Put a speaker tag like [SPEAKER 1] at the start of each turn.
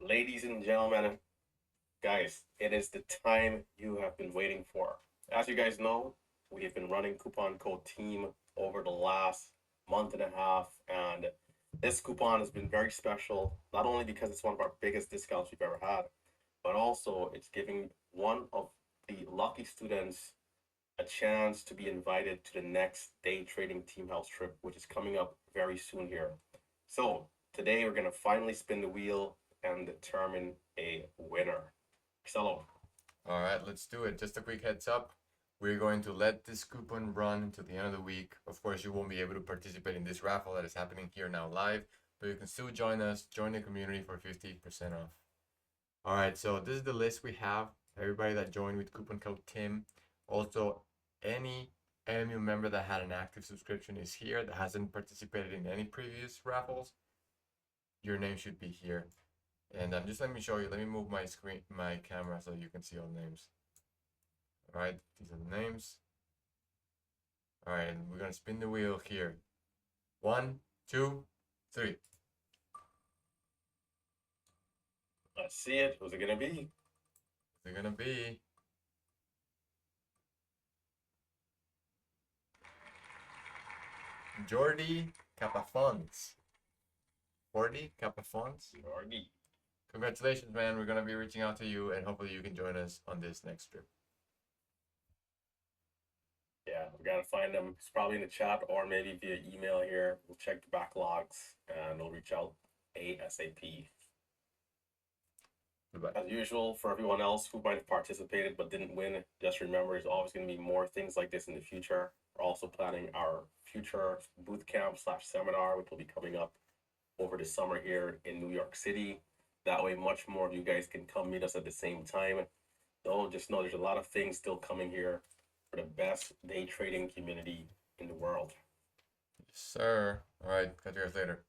[SPEAKER 1] Ladies and gentlemen, guys, it is the time you have been waiting for. As you guys know, we have been running coupon code team over the last month and a half, and this coupon has been very special, not only because it's one of our biggest discounts we've ever had, but also it's giving one of the lucky students a chance to be invited to the next day trading team house trip, which is coming up very soon here. So today we're gonna finally spin the wheel and determine a winner. Marcelo.
[SPEAKER 2] All right, let's do it. Just a quick heads up. We're going to let this coupon run until the end of the week. Of course, you won't be able to participate in this raffle that is happening here now live, but you can still join us, join the community for 50% off. All right, so this is the list we have. Everybody that joined with coupon code Tim. Also, any MU member that had an active subscription is here that hasn't participated in any previous raffles. Your name should be here. And just let me show you. Let me move my screen, my camera, so you can see all the names. All right, these are the names. All right, and we're gonna spin the wheel here. 1, 2, 3.
[SPEAKER 1] Let's see it. Who's it gonna be?
[SPEAKER 2] They're gonna be Jordi Capafons. Jordi Capafons.
[SPEAKER 1] Jordi.
[SPEAKER 2] Congratulations, man. We're gonna be reaching out to you, and hopefully you can join us on this next trip.
[SPEAKER 1] Yeah, we gotta find him. He's probably in the chat or maybe via email here. We'll check the backlogs and we'll reach out ASAP.
[SPEAKER 2] Goodbye.
[SPEAKER 1] As usual, for everyone else who might have participated but didn't win, just remember there's always going to be more things like this in the future. We're also planning our future boot camp slash seminar, which will be coming up over the summer here in New York City. That way, much more of you guys can come meet us at the same time. So just know there's a lot of things still coming here for the best day trading community in the world.
[SPEAKER 2] Yes, sir. All right, catch you guys later.